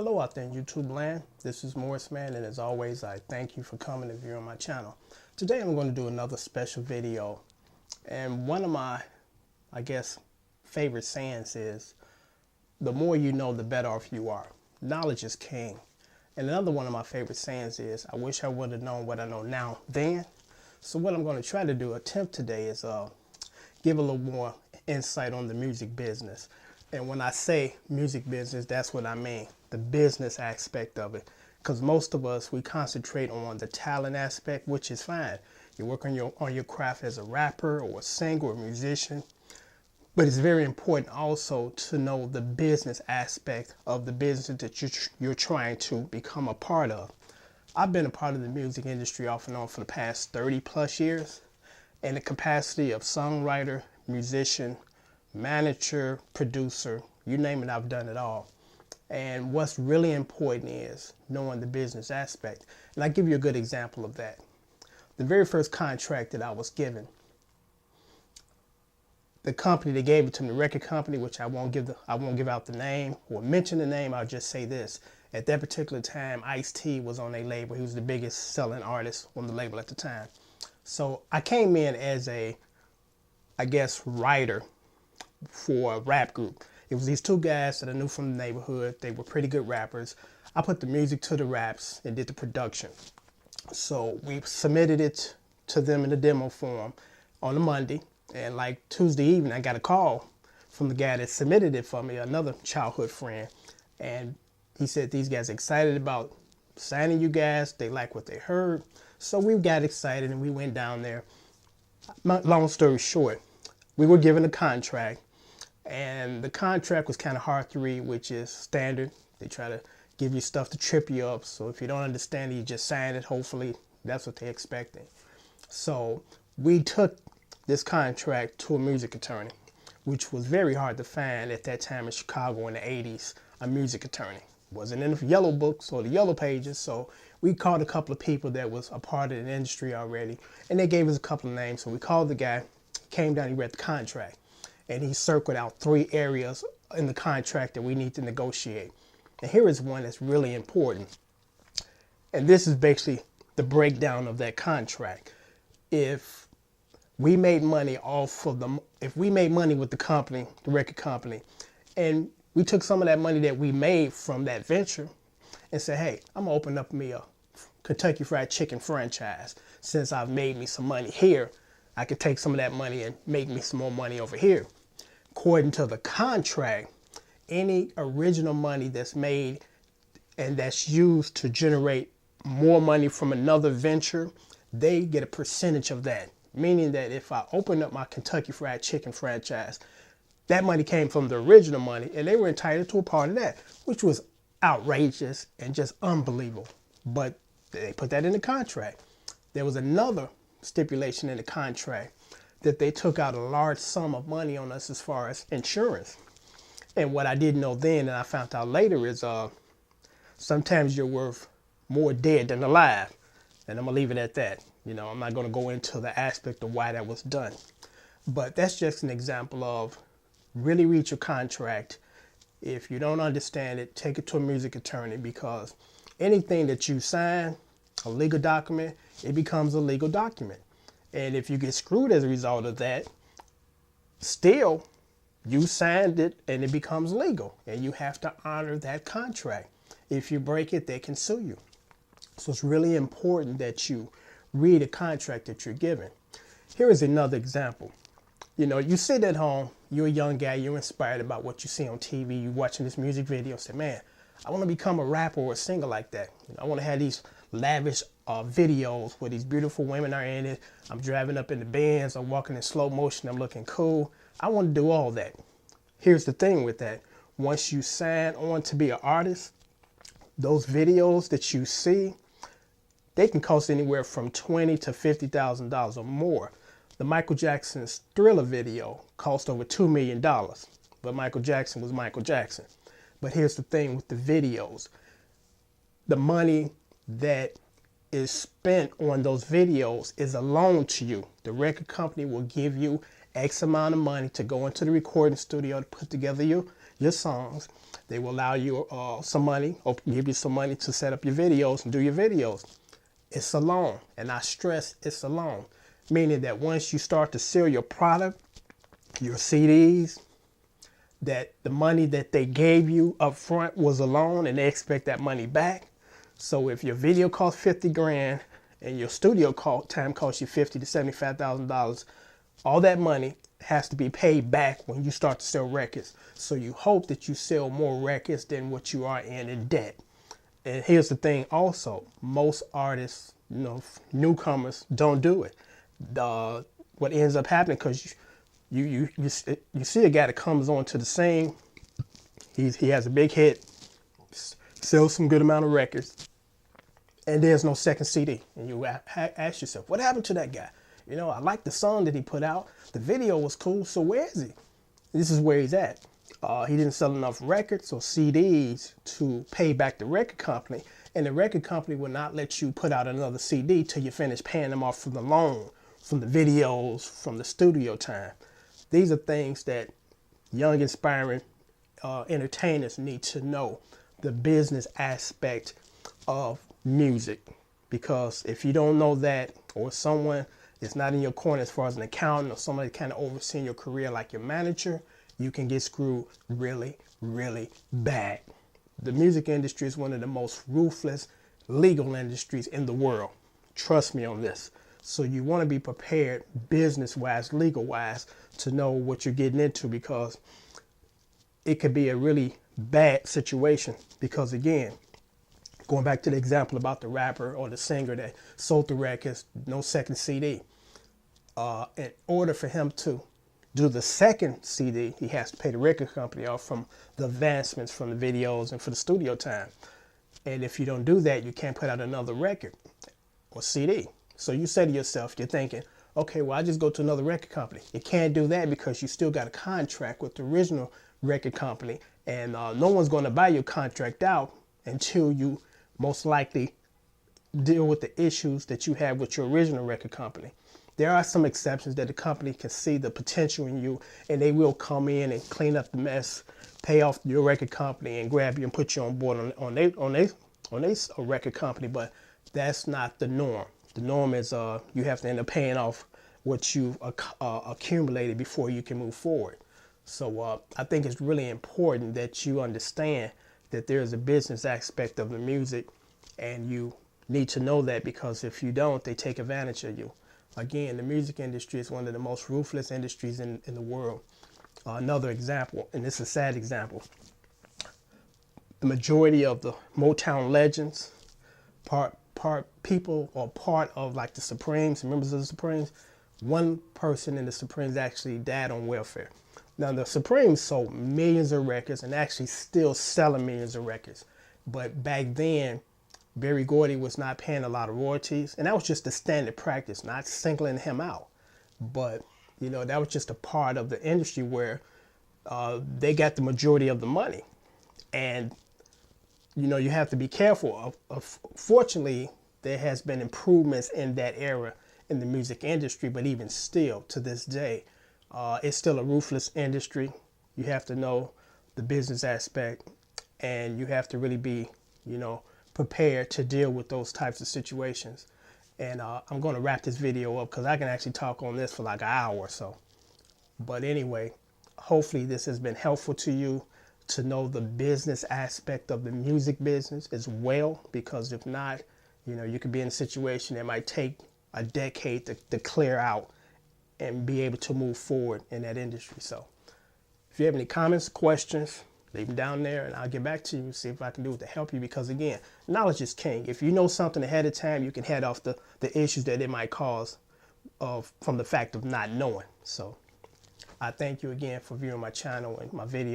Hello out there in YouTube land. This is Morris Man, and as always, I thank you for coming and viewing my channel. Today I'm going to do another special video, and one of my, favorite sayings is, the more you know, the better off you are. Knowledge is king. And another one of my favorite sayings is, I wish I would have known what I know now then. So what I'm going to try to do, attempt today, is give a little more insight on the music business. And when I say music business, that's what I mean, the business aspect of it. Because most of us, we concentrate on the talent aspect, which is fine. You work on your craft as a rapper or a singer or a musician. But it's very important also to know the business aspect of the business that you're trying to become a part of. I've been a part of the music industry off and on for the past 30 plus years in the capacity of songwriter, musician, manager, producer, you name it, I've done it all. And what's really important is knowing the business aspect. And I'll give you a good example of that. The very first contract that I was given, the company that gave it to me, the record company, which I won't give out the name or mention the name, I'll just say this. At that particular time, Ice-T was on a label. He was the biggest selling artist on the label at the time. So I came in as a, writer for a rap group. It was these two guys that I knew from the neighborhood. They were pretty good rappers. I put the music to the raps and did the production. So we submitted it to them in the demo form on a Monday. And like Tuesday evening, I got a call from the guy that submitted it for me, another childhood friend. And he said, these guys are excited about signing you guys. They like what they heard. So we got excited and we went down there. Long story short, we were given a contract, and the contract was kind of hard to read, which is standard. They try to give you stuff to trip you up. So if you don't understand it, you just sign it. Hopefully that's what they're expecting. So we took this contract to a music attorney, which was very hard to find at that time in Chicago in the 80s, a music attorney. Wasn't in the yellow books or the yellow pages, so we called a couple of people that was a part of the industry already, and they gave us a couple of names. So we called the guy, came down, he read the contract, and he circled out 3 areas in the contract that we need to negotiate. And here is one that's really important. And this is basically the breakdown of that contract. If we made money if we made money with the company, the record company, and we took some of that money that we made from that venture and said, hey, I'm gonna open up me a Kentucky Fried Chicken franchise. Since I've made me some money here, I could take some of that money and make me some more money over here. According to the contract, any original money that's made and that's used to generate more money from another venture, they get a percentage of that. Meaning that if I open up my Kentucky Fried Chicken franchise, that money came from the original money, and they were entitled to a part of that, which was outrageous and just unbelievable. But they put that in the contract. There was another stipulation in the contract that they took out a large sum of money on us as far as insurance. And what I didn't know then, and I found out later, is sometimes you're worth more dead than alive. And I'm gonna leave it at that. You know, I'm not gonna go into the aspect of why that was done. But that's just an example of really read your contract. If you don't understand it, take it to a music attorney, because anything that you sign, a legal document, it becomes a legal document. And if you get screwed as a result of that, still, you signed it and it becomes legal. And you have to honor that contract. If you break it, they can sue you. So it's really important that you read a contract that you're given. Here is another example. You know, you sit at home, you're a young guy, you're inspired about what you see on TV, you're watching this music video, say, man, I want to become a rapper or a singer like that. You know, I want to have these lavish videos where these beautiful women are in it. I'm driving up in the Benz, I'm walking in slow motion, I'm looking cool. I want to do all that. Here's the thing with that. Once you sign on to be an artist, those videos that you see, they can cost anywhere from $20,000 to $50,000 or more. The Michael Jackson's Thriller video cost over $2 million, but Michael Jackson was Michael Jackson. But here's the thing with the videos. The money that is spent on those videos is a loan to you. The record company will give you X amount of money to go into the recording studio to put together your your songs. They will allow you some money or give you some money to set up your videos and do your videos. It's a loan, and I stress it's a loan, meaning that once you start to sell your product, your CDs, that the money that they gave you up front was a loan and they expect that money back. So if your video costs 50 grand and your studio time costs you $50,000 to $75,000, all that money has to be paid back when you start to sell records. So you hope that you sell more records than what you are in debt. And here's the thing also, most artists, newcomers don't do it. What ends up happening, because you see a guy that comes on to the scene, he has a big hit, sells some good amount of records, and there's no second CD. And you ask yourself, what happened to that guy? I like the song that he put out. The video was cool, so where is he? This is where he's at. He didn't sell enough records or CDs to pay back the record company, and the record company will not let you put out another CD till you finish paying them off from the loan, from the videos, from the studio time. These are things that young, inspiring entertainers need to know, the business aspect of music. Because if you don't know that, or someone is not in your corner as far as an accountant or somebody kind of overseeing your career like your manager, you can get screwed really, really bad. The music industry is one of the most ruthless legal industries in the world. Trust me on this. So you want to be prepared business-wise, legal-wise, to know what you're getting into, because it could be a really bad situation. Because again, going back to the example about the rapper or the singer that sold the records, no second CD. In order for him to do the second CD, he has to pay the record company off from the advancements from the videos and for the studio time. And if you don't do that, you can't put out another record or CD. So you say to yourself, you're thinking, okay, well, I just go to another record company. You can't do that because you still got a contract with the original record company, and no one's going to buy your contract out until you most likely deal with the issues that you have with your original record company. There are some exceptions that the company can see the potential in you, and they will come in and clean up the mess, pay off your record company, and grab you and put you on board on their record company. But that's not the norm. The norm is you have to end up paying off what you've accumulated before you can move forward. So I think it's really important that you understand that there is a business aspect of the music, and you need to know that, because if you don't, they take advantage of you. Again, the music industry is one of the most ruthless industries in the world. Another example, and this is a sad example, the majority of the Motown legends, part people or part of like the Supremes, members of the Supremes, one person in the Supremes actually died on welfare. Now the Supremes sold millions of records and actually still selling millions of records. But back then, Berry Gordy was not paying a lot of royalties, and that was just the standard practice, not singling him out. But, that was just a part of the industry where they got the majority of the money. And, you have to be careful. Fortunately, there has been improvements in that era in the music industry, but even still, to this day, it's still a ruthless industry. You have to know the business aspect, and you have to really be, prepared to deal with those types of situations. And I'm going to wrap this video up because I can actually talk on this for like an hour or so. But anyway, hopefully this has been helpful to you to know the business aspect of the music business as well, because if not, you could be in a situation that might take a decade to clear out and be able to move forward in that industry. So if you have any comments, questions, leave them down there and I'll get back to you, see if I can do it to help you, because again, knowledge is king. If you know something ahead of time, you can head off the issues that it might cause from the fact of not knowing. So I thank you again for viewing my channel and my video.